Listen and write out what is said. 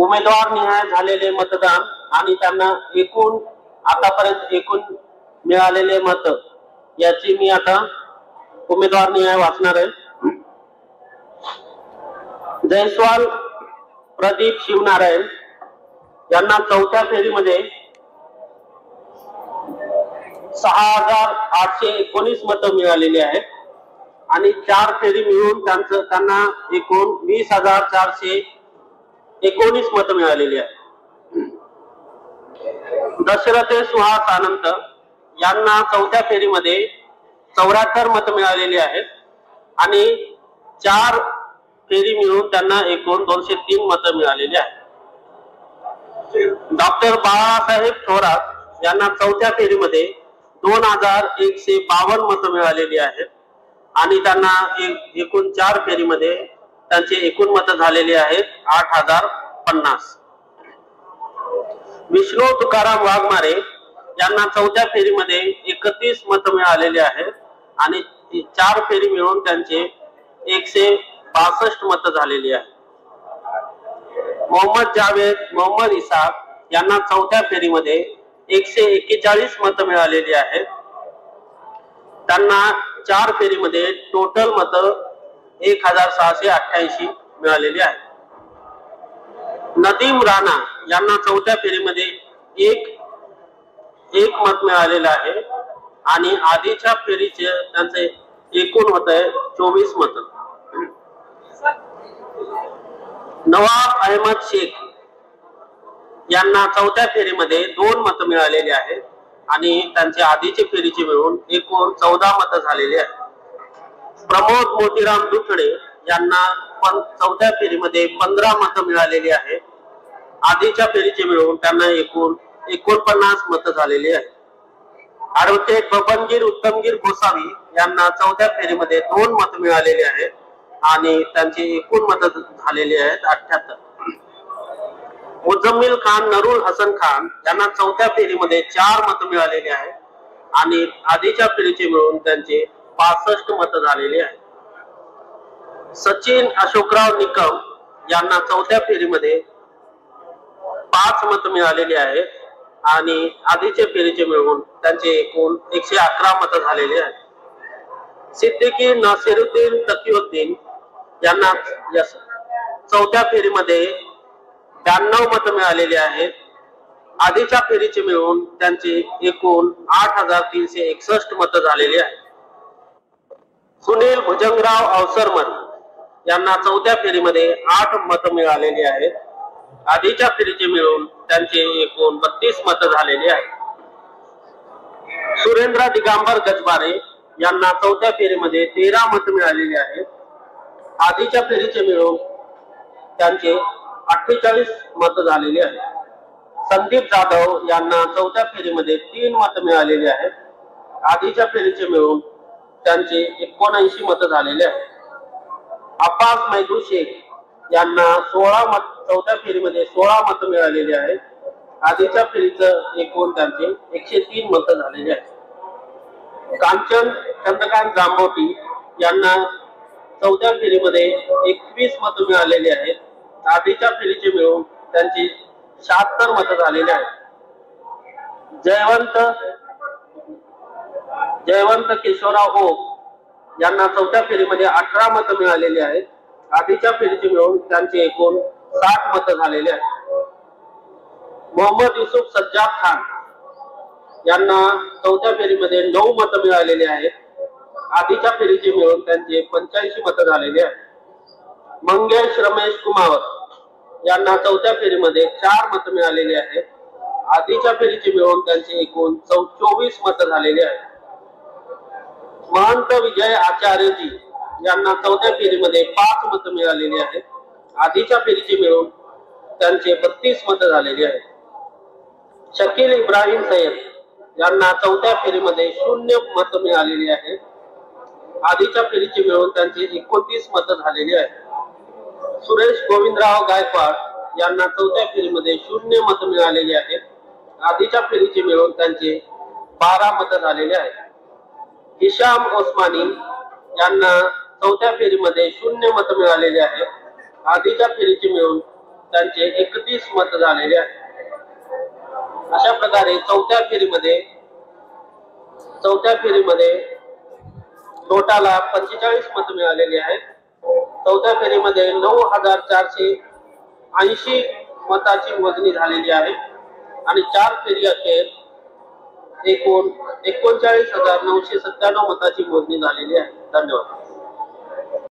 उमेदवार निहाय झालेले मतदान आणि त्यांना एकूण आतापर्यंत एकूण मिळालेले मत याची मी आता उमेदवार निहाय वाचणार आहे। जयस्वाल प्रदीप शिवनारायण यांना चौथ्या फेरीमध्ये 6,819 मतं मिळालेली आहेत आणि 4 फेरी मिळून त्यांना एकूण 20,419 मतं मिळालेली आहेत। दशरथे सुहास अनंत यांना चौथ्या फेरीमध्ये 74 मतं मिळालेली आहेत आणि 4 फेरी मिळून त्यांना एकूण 203 मतं मिळालेली आहेत। डॉक्टर बाळासाहेब थोरात यांना चौथ्या फेरीमध्ये 2,152 मतं मिळालेली आहेत आणि त्यांना एकूण 4 फेरीमध्ये त्यांचे एकूण मतं झालेली आहेत 8,050। विष्णू तुकाराम वाघमारे यांना चौथ्या फेरीमध्ये 31 मतं मिळालेली आहेत आणि 4 फेरी मिळून त्यांचे 162 मतं झालेली आहेत। मोहम्मद जावेद मोहम्मद इसाक यांना चौथ्या फेरीमध्ये 141 मतं मिळालेली आहेत। त्यांना 4 फेरीमध्ये टोटल मतं 1,688 मिळालेली आहेत। नदीम राणा यांना चौथ्या फेरीमध्ये एक मत मिळालेलं आहे आणि आधीच्या फेरीचे त्यांचे एकूण होत आहे 24 मतं। नवाब अहमद शेख यांना चौथ्या फेरीमध्ये 2 मतं मिळालेली आहेत आणि त्यांच्या आधीचे फेरीचे मिळून एकूण 14 मतं झालेली आहेत। प्रमोद मोतीराम दुखडे यांना चौथ्या फेरीमध्ये 15 मतं मिळालेली आहेत। आधीच्या फेरीचे मिळून त्यांना एकूण 49 मतं झालेली आहेत। ॲडव्होकेट बबनगीर उत्तमगीर गोसावी यांना चौथ्या फेरीमध्ये 2 मतं मिळालेली आहेत आणि त्यांची एकूण मतं झालेली आहेत 78। मुजम्मिल खान नरुल हसन खान यांना चौथ्या फेरीमध्ये 4 मतं मिळालेली आहेत आणि आधीच्या फेरीचे मिळून त्यांचे 65 मतं झालेली आहेत। सचिन अशोकराव निकम यांना चौथ्या फेरीमध्ये 5 मतं मिळालेली आहेत आणि आधीच्या फेरीचे मिळून त्यांचे एकूण 111 मतं झालेली आहेत। सिद्दीकी नासिरुद्दीन तकीउद्दीन यांना चौथ्या फेरीमध्ये 92 मतं मिळालेली आहेत। आधीच्या फेरीचे मिळून त्यांचे एकूण 8,361 मतं झालेली आहेत। सुनील भुजंगराव अवसरमन यांना चौथ्या फेरीमध्ये 8 मतं मिळालेली आहेत। आधीच्या फेरीचे मिळून त्यांचे एकूण 32 मतं झालेली आहेत। सुरेंद्र दिगंबर गजबारे यांना चौथ्या फेरीमध्ये 13 मतं मिळालेली आहेत। आधीच्या फेरीचे मिळून त्यांचे 48 मतं झालेली आहेत। संदीप जाधव यांना चौथ्या फेरीमध्ये 3 मतं मिळालेली आहेत। आधीच्या फेरीचे मिळून त्यांचे 79 मतं झालेले आहेत। अब्बास मैदू शेख यांना चौथ्या फेरीमध्ये 16 मतं मिळालेली आहेत। आधीच्या फेरीचं एकूण त्यांचे 103 मतं झालेली आहेत। कांचन चंद्रकांत जांभोटी यांना चौथ्या फेरीमध्ये 21 मतं मिळालेली आहेत। आधीच्या फेरीचे मिळून त्यांची 76 मतं झालेली आहेत। जयवंत केशवराव ओक यांना चौथ्या फेरीमध्ये 18 मतं मिळालेली आहेत। आधीच्या फेरीचे मिळून त्यांचे एकूण 60 मतं झालेले आहेत। मोहम्मद युसुफ सज्जाद खान यांना चौथ्या फेरीमध्ये 9 मतं मिळालेली आहेत। आधीच्या फेरीचे मिळून त्यांचे 85 मतं झालेली आहेत। मंगेश रमेश कुमावत यांना चौथ्या फेरीमध्ये 4 मतं मिळालेली आहेत। आधीच्या फेरीचे मिळून त्यांचे एकूण 24 मतं झालेली आहेत। महंत विजय आचार्यजी यांना चौथ्या फेरीमध्ये 5 मतं मिळालेली आहेत। आधीच्या फेरीचे मिळून त्यांचे 32 मतं झालेली आहेत। शकील इब्राहिम सय्यद यांना चौथ्या फेरीमध्ये 0 मतं मिळालेली आहेत। आधीच्या फेरीचे मिळून त्यांची 29 मतं झालेली आहेत। सुरेश गोविंदराव गायकवाड यांना चौथ्या फेरीमध्ये 0 मतं मिळालेली आहेत। आधीच्या फेरीचे मिळून त्यांचे 12 मतं झालेले आहेत। हिशाम ओस्मानी यांना चौथ्या फेरीमध्ये 0 मतं मिळालेली आहेत। आधीच्या फेरीचे मिळून त्यांचे 31 मत झालेले आहेत। अशा प्रकारे चौथ्या फेरीमध्ये नोटाला 45 मत मिळालेली आहेत। चौथ्या फेरीमध्ये 9480 मताची मोजणी झालेली आहे आणि 4 फेरी अखेर एकूण 39,997 मताची मोजणी झालेली आहे। धन्यवाद।